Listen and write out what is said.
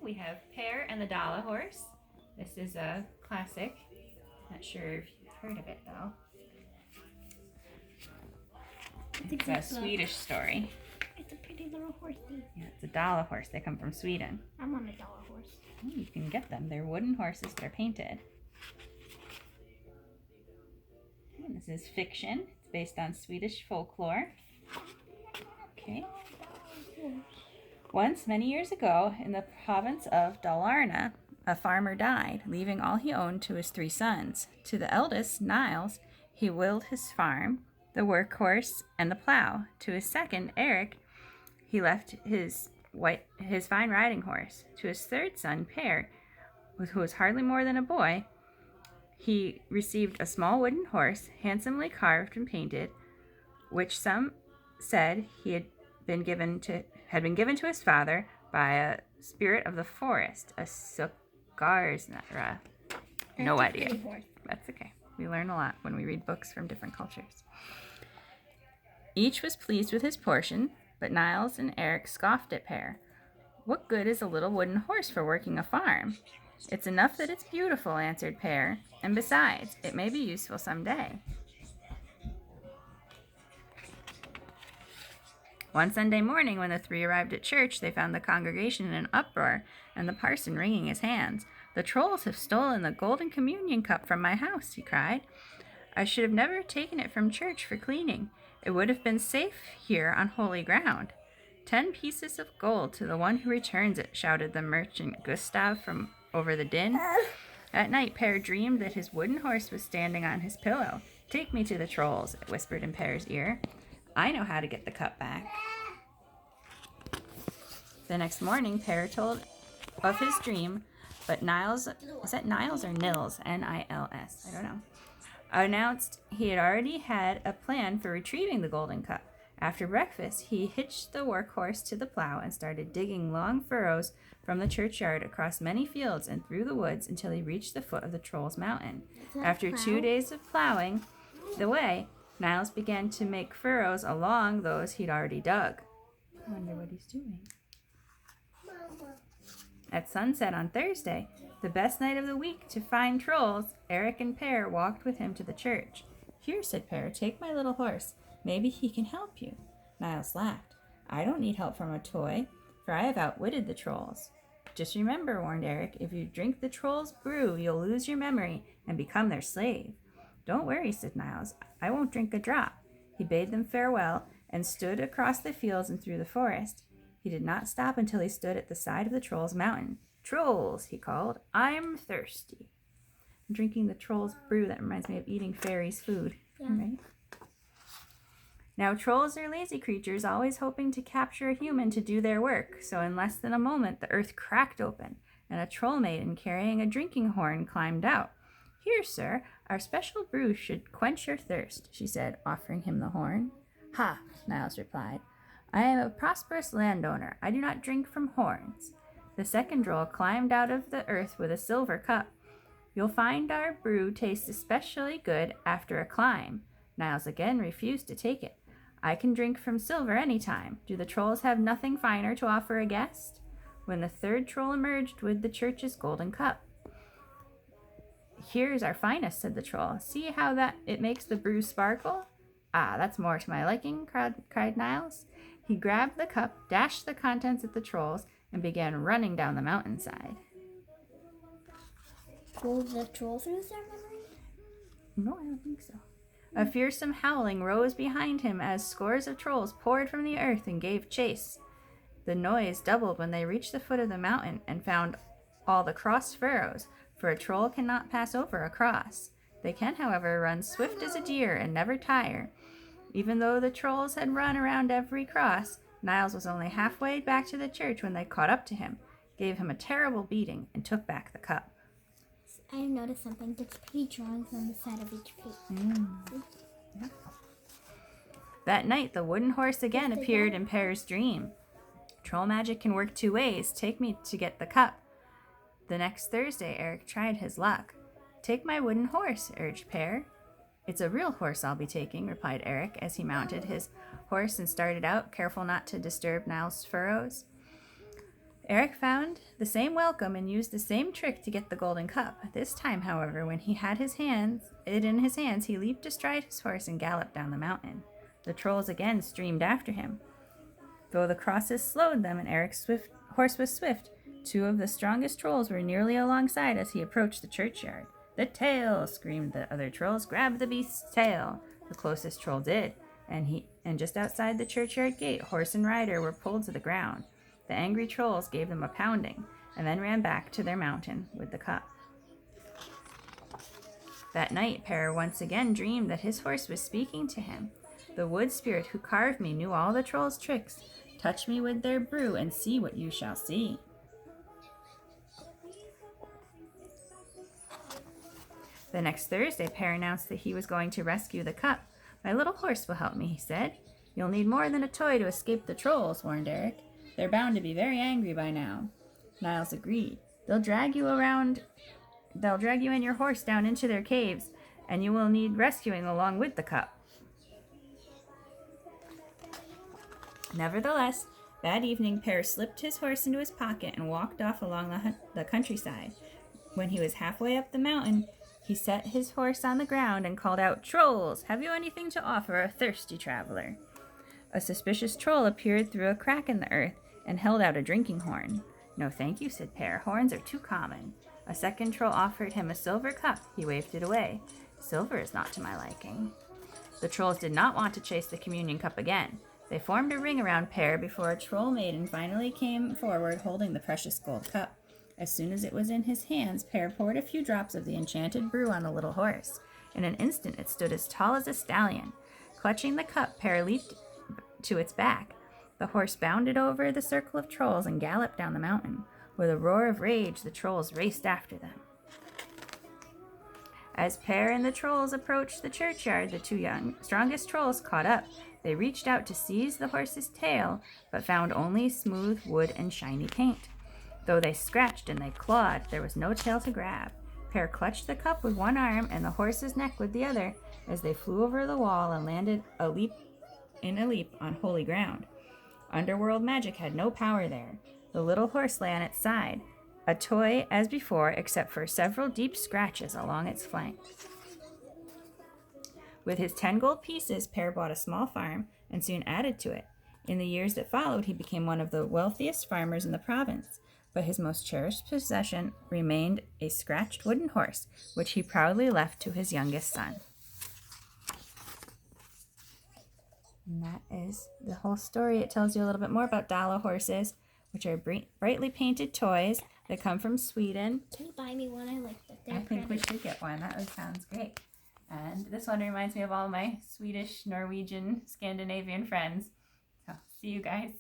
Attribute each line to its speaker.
Speaker 1: we have Pear and the Dala Horse. This is a classic. Not sure if you've heard of it though. It's a Swedish story.
Speaker 2: It's a pretty little horsey.
Speaker 1: Yeah, it's a Dala horse. They come from Sweden.
Speaker 2: I want a Dala horse.
Speaker 1: Oh, you can get them. They're wooden horses. They're painted. And this is fiction. It's based on Swedish folklore. Okay. Once, many years ago, in the province of Dalarna, a farmer died, leaving all he owned to his 3 sons. To the eldest, Niles, he willed his farm, the workhorse, and the plow. To his second, Eric, he left his fine riding horse. To his third son, Per, who was hardly more than a boy, he received a small wooden horse, handsomely carved and painted, which some said he had been given to his father by a spirit of the forest, a Sugarsnara. No idea. That's okay. We learn a lot when we read books from different cultures. Each was pleased with his portion, but Niles and Eric scoffed at Per. What good is a little wooden horse for working a farm? It's enough that it's beautiful, answered Per, and besides, it may be useful someday. One Sunday morning, when the 3 arrived at church, they found the congregation in an uproar and the parson wringing his hands. The trolls have stolen the golden communion cup from my house, he cried. I should have never taken it from church for cleaning. It would have been safe here on holy ground. 10 pieces of gold to the one who returns it, shouted the merchant Gustav from over the din. At night, Per dreamed that his wooden horse was standing on his pillow. Take me to the trolls, it whispered in Per's ear. I know how to get the cup back. The next morning, Per told of his dream, but Niles, is that Niles or Nils? Nils, I don't know, announced he had already had a plan for retrieving the golden cup. After breakfast, he hitched the workhorse to the plow and started digging long furrows from the churchyard across many fields and through the woods until he reached the foot of the Trolls' Mountain. After 2 days of plowing the way, Niles began to make furrows along those he'd already dug. I wonder what he's doing. At sunset on Thursday, the best night of the week to find trolls, Eric and Per walked with him to the church. Here, said Per, take my little horse. Maybe he can help you. Niles laughed. I don't need help from a toy, for I have outwitted the trolls. Just remember, warned Eric, if you drink the trolls' brew, you'll lose your memory and become their slave. Don't worry, said Niles. I won't drink a drop. He bade them farewell and stood across the fields and through the forest. He did not stop until he stood at the side of the Trolls' Mountain. Trolls, he called, I'm thirsty. I'm drinking the trolls' brew. That reminds me of eating fairies' food. Yeah. Right? Now, trolls are lazy creatures, always hoping to capture a human to do their work. So in less than a moment, the earth cracked open, and a troll maiden carrying a drinking horn climbed out. Here, sir, our special brew should quench your thirst, she said, offering him the horn. Ha, Niles replied. I am a prosperous landowner. I do not drink from horns. The second troll climbed out of the earth with a silver cup. You'll find our brew tastes especially good after a climb. Niles again refused to take it. I can drink from silver any time. Do the trolls have nothing finer to offer a guest? When the third troll emerged with the church's golden cup. Here's our finest, said the troll. See how that it makes the brew sparkle? Ah, that's more to my liking, cried Niles. He grabbed the cup, dashed the contents at the trolls, and began running down the mountainside.
Speaker 2: Will the trolls lose their memory?
Speaker 1: No, I don't think so. A fearsome howling rose behind him as scores of trolls poured from the earth and gave chase. The noise doubled when they reached the foot of the mountain and found all the crossed furrows, for a troll cannot pass over a cross. They can, however, run swift as a deer and never tire. Even though the trolls had run around every cross, Niles was only halfway back to the church when they caught up to him, gave him a terrible beating, and took back the cup.
Speaker 2: I have noticed something. There's pretty drawings on the side of each page.
Speaker 1: Yeah. That night, the wooden horse again appeared in Per's dream. Troll magic can work 2 ways. Take me to get the cup. The next Thursday, Eric tried his luck. Take my wooden horse, urged Per. It's a real horse I'll be taking, replied Eric as he mounted his horse and started out, careful not to disturb Niles' furrows. Eric found the same welcome and used the same trick to get the golden cup. This time, however, when he had it in his hands, he leaped astride his horse and galloped down the mountain. The trolls again streamed after him, though the crosses slowed them and Eric's horse was swift. Two of the strongest trolls were nearly alongside as he approached the churchyard. "The tail!" screamed the other trolls. "Grab the beast's tail!" The closest troll did, and just outside the churchyard gate, horse and rider were pulled to the ground. The angry trolls gave them a pounding, and then ran back to their mountain with the cup. That night, Per once again dreamed that his horse was speaking to him. "The wood spirit who carved me knew all the trolls' tricks. Touch me with their brew and see what you shall see." The next Thursday, Per announced that he was going to rescue the cup. "My little horse will help me," he said. "You'll need more than a toy to escape the trolls," warned Eric. "They're bound to be very angry by now." Niles agreed. They'll drag you and your horse down into their caves, and you will need rescuing along with the cup." Nevertheless, that evening, Per slipped his horse into his pocket and walked off along the countryside. When he was halfway up the mountain, he set his horse on the ground and called out, "Trolls, have you anything to offer a thirsty traveler?" A suspicious troll appeared through a crack in the earth and held out a drinking horn. "No, thank you," said Per. "Horns are too common." A second troll offered him a silver cup. He waved it away. "Silver is not to my liking." The trolls did not want to chase the communion cup again. They formed a ring around Per before a troll maiden finally came forward holding the precious gold cup. As soon as it was in his hands, Per poured a few drops of the enchanted brew on the little horse. In an instant it stood as tall as a stallion. Clutching the cup, Per leaped to its back. The horse bounded over the circle of trolls and galloped down the mountain. With a roar of rage, the trolls raced after them. As Per and the trolls approached the churchyard, the two strongest trolls caught up. They reached out to seize the horse's tail, but found only smooth wood and shiny paint. Though they scratched and they clawed, there was no tail to grab. Per clutched the cup with one arm and the horse's neck with the other as they flew over the wall and landed in a leap on holy ground. Underworld magic had no power there. The little horse lay on its side, a toy as before, except for several deep scratches along its flanks. With his 10 gold pieces, Per bought a small farm and soon added to it. In the years that followed, he became one of the wealthiest farmers in the province, but his most cherished possession remained a scratched wooden horse, which he proudly left to his youngest son. And that is the whole story. It tells you a little bit more about Dala horses, which are brightly painted toys that come from Sweden.
Speaker 2: Can you buy me one? I like that.
Speaker 1: I think we should get one. That sounds great. And this one reminds me of all my Swedish, Norwegian, Scandinavian friends. So, see you guys.